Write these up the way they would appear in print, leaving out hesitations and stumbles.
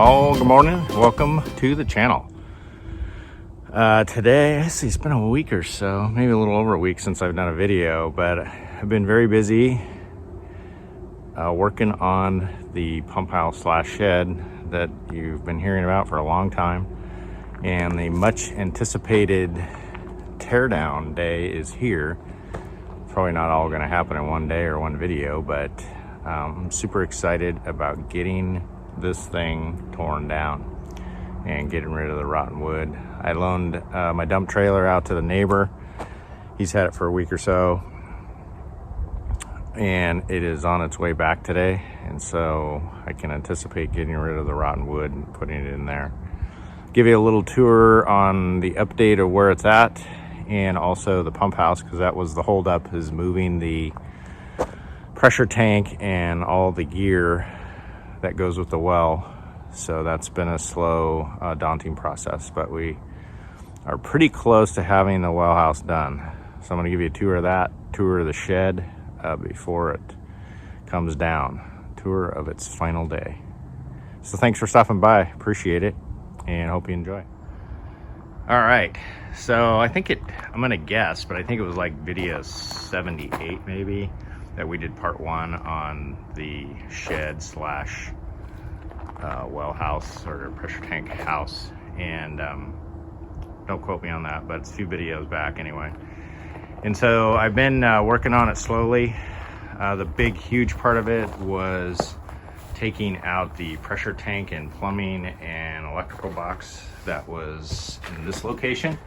all, good morning. Welcome to the channel. Today, it's been a week or so, maybe a little over a week since I've done a video, but I've been very busy working on the pump house slash shed that you've been hearing about for a long time. And the much anticipated teardown day is here. Probably not all gonna happen in one day or one video, but I'm super excited about getting this thing torn down and getting rid of the rotten wood. I loaned my dump trailer out to the neighbor. He's had it for a week or so, and it is on its way back today, and so I can anticipate getting rid of the rotten wood and putting it in there. Give you a little tour on the update of where it's at, and also the pump house, because that was the holdup, is moving the pressure tank and all the gear that goes with the well. So that's been a slow, daunting process, but we are pretty close to having the well house done. So I'm going to give you a tour of that, tour of the shed before it comes down, tour of its final day. So thanks for stopping by, appreciate it, and hope you enjoy. All right, so I'm gonna guess, but I think it was like video 78 maybe, that we did part one on the shed slash well house or pressure tank house. And don't quote me on that, but it's a few videos back anyway. And so I've been working on it slowly. The big, huge part of it was taking out the pressure tank and plumbing and electrical box that was in this location.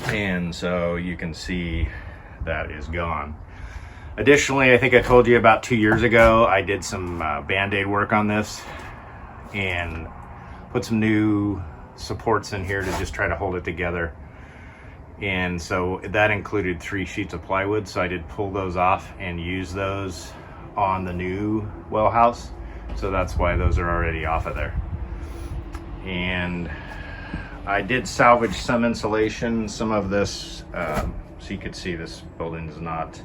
And so you can see that is gone. Additionally, I think I told you about 2 years ago, I did some Band-Aid work on this and put some new supports in here to just try to hold it together. And so that included 3 sheets of plywood. So I did pull those off and use those on the new well house. So that's why those are already off of there. And I did salvage some insulation, some of this, so you could see this building is not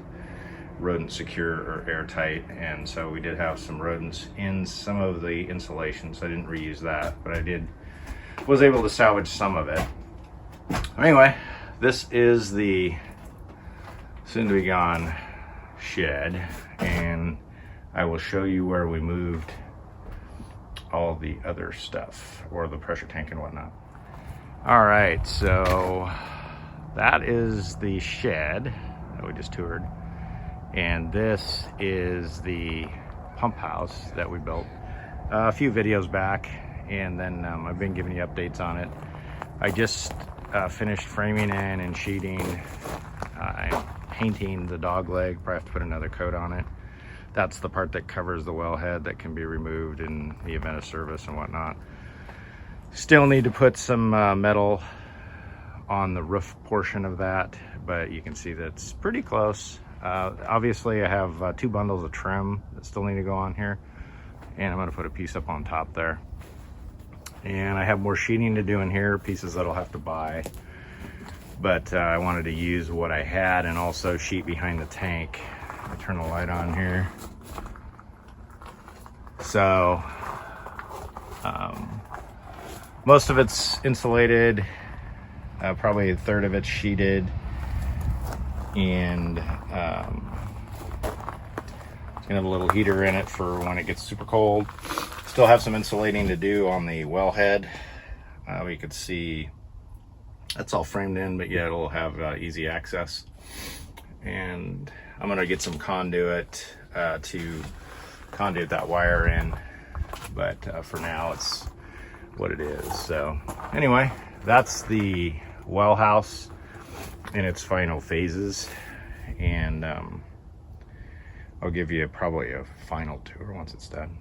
rodent secure or airtight, and so we did have some rodents in some of the insulation, so I didn't reuse that, but was able to salvage some of it. Anyway, this is the soon to be gone shed, and I will show you where we moved all the other stuff, or the pressure tank and whatnot. All right, so that is the shed that we just toured, and this is the pump house that we built a few videos back, and then I've been giving you updates on it. I just finished framing in and sheeting. I'm painting the dog leg, probably have to put another coat on it. That's the part that covers the wellhead that can be removed in the event of service and whatnot. Still need to put some metal on the roof portion of that, but you can see that's pretty close. Obviously I have 2 bundles of trim that still need to go on here, and I'm going to put a piece up on top there. And I have more sheeting to do in here, pieces that I'll have to buy, but I wanted to use what I had and also sheet behind the tank. I turn the light on here. So most of it's insulated, probably 1/3 of it's sheeted, and it's gonna have a little heater in it for when it gets super cold. Still have some insulating to do on the wellhead. You can see that's all framed in, but yeah, it'll have easy access. And I'm gonna get some conduit to conduit that wire in, but for now it's what it is. So anyway, that's the well house in its final phases, and I'll give you probably a final tour once it's done.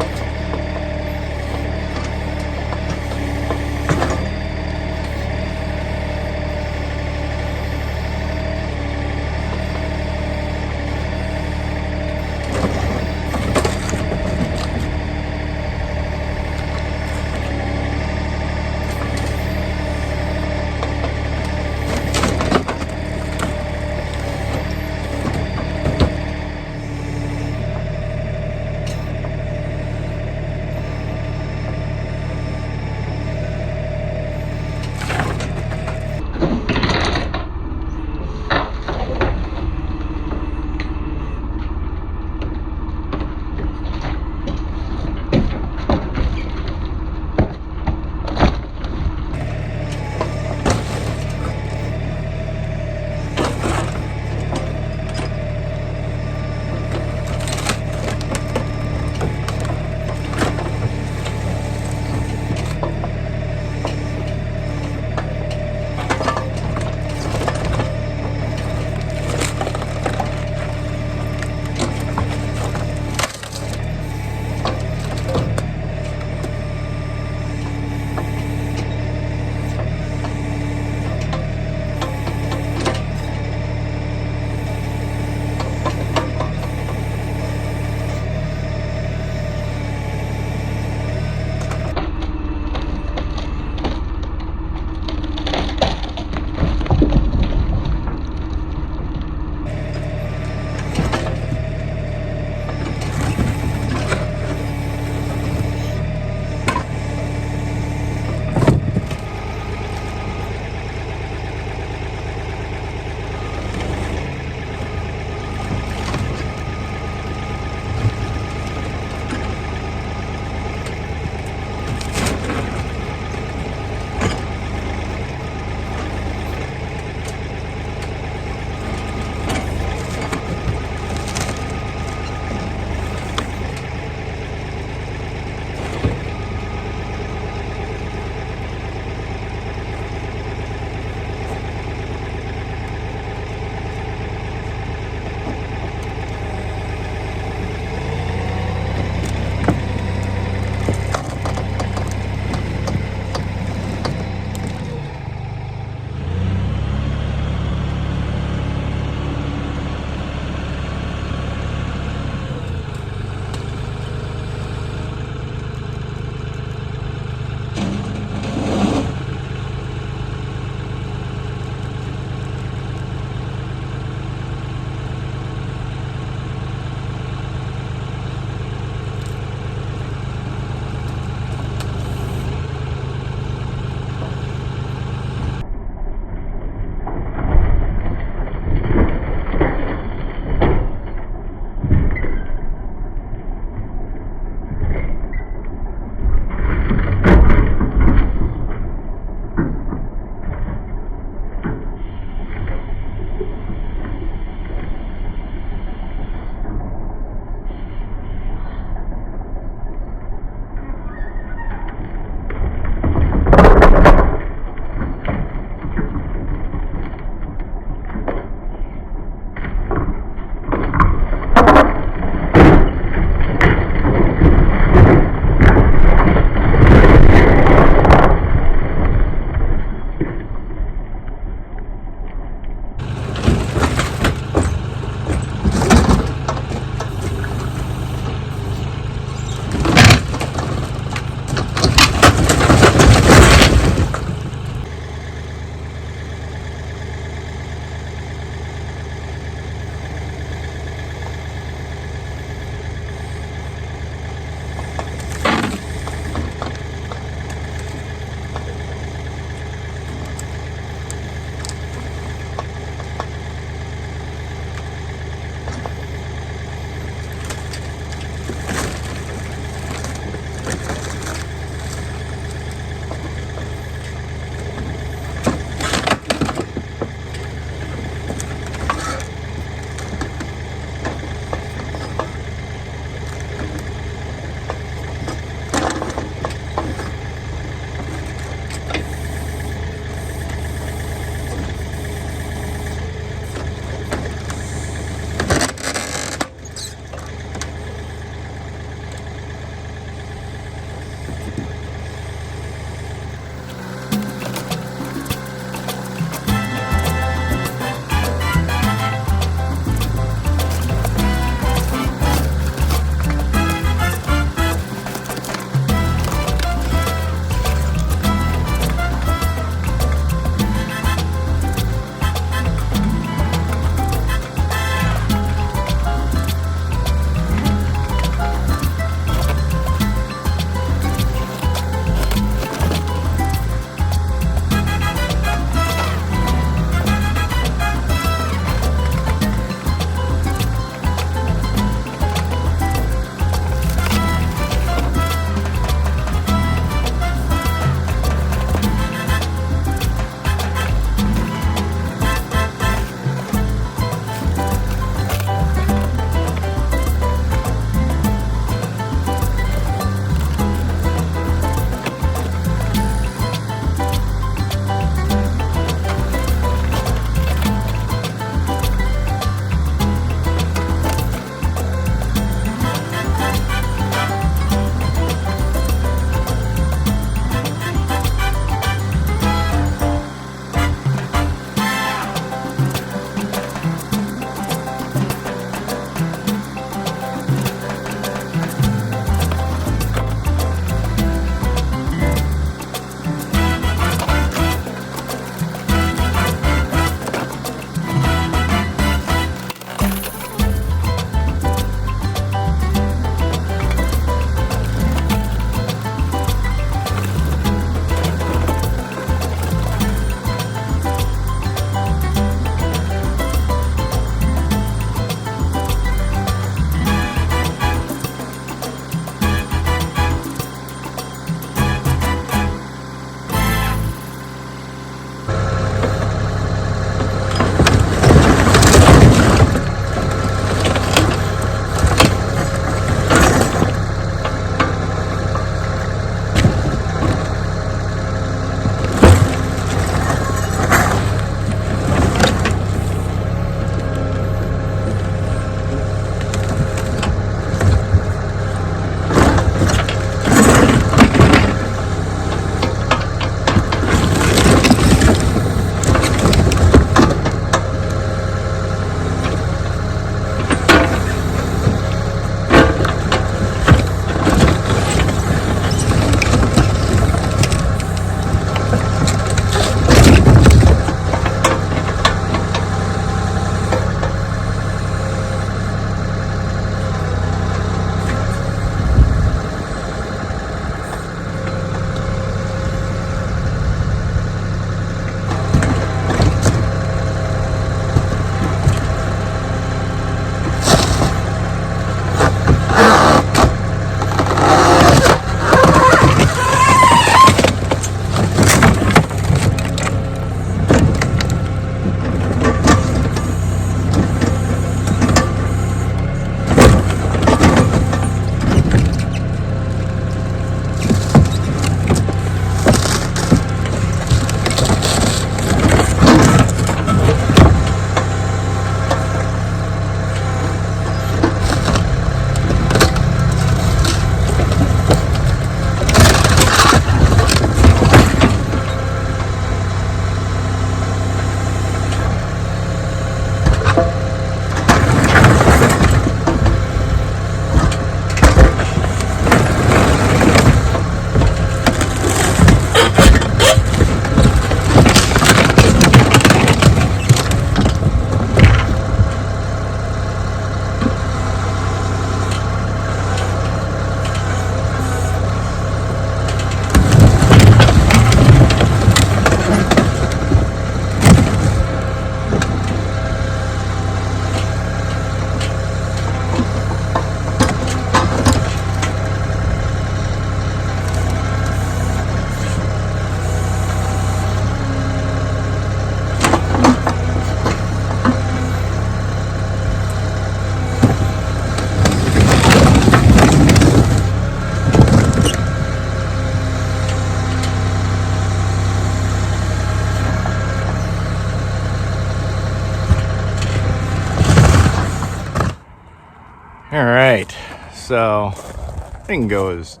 So it didn't go as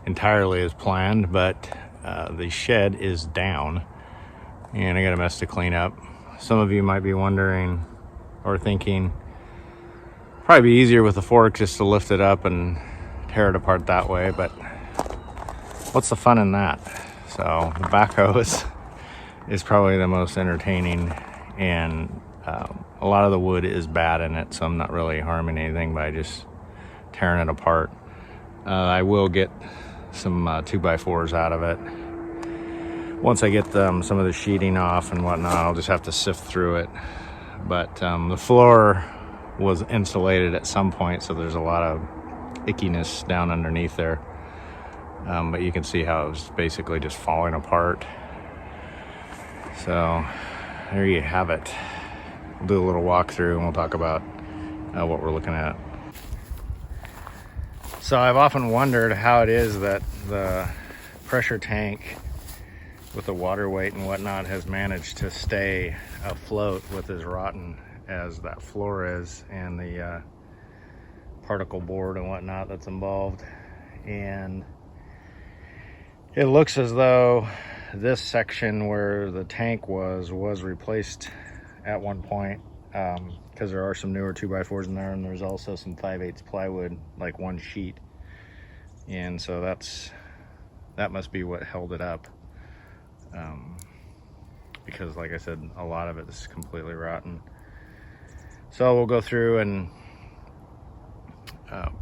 entirely as planned, but the shed is down and I got a mess to clean up. Some of you might be wondering or thinking probably be easier with a fork just to lift it up and tear it apart that way, but what's the fun in that? So the backhoe is probably the most entertaining, and a lot of the wood is bad in it, so I'm not really harming anything by just tearing it apart. I will get some 2x4s out of it. Once I get some of the sheeting off and whatnot, I'll just have to sift through it. But the floor was insulated at some point, so there's a lot of ickiness down underneath there. But you can see how it was basically just falling apart. So there you have it. We'll do a little walkthrough and we'll talk about what we're looking at. So I've often wondered how it is that the pressure tank with the water weight and whatnot has managed to stay afloat with as rotten as that floor is, and the particle board and whatnot that's involved. And it looks as though this section where the tank was replaced at one point, because there are some newer 2x4s in there, and there's also some 5/8 plywood, like one sheet, and so that must be what held it up, because like I said, a lot of it is completely rotten. So we'll go through and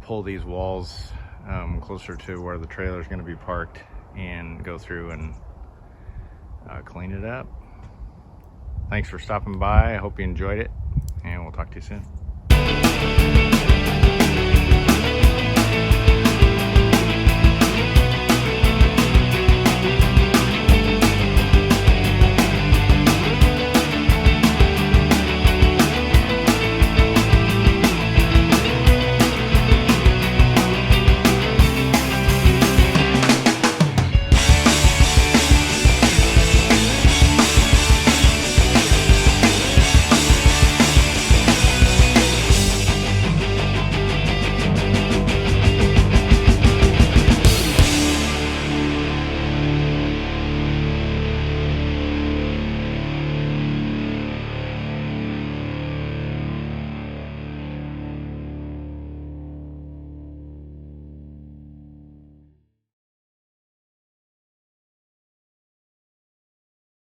pull these walls closer to where the trailer is going to be parked and go through and clean it up. Thanks for stopping by. I hope you enjoyed it, and we'll talk to you soon.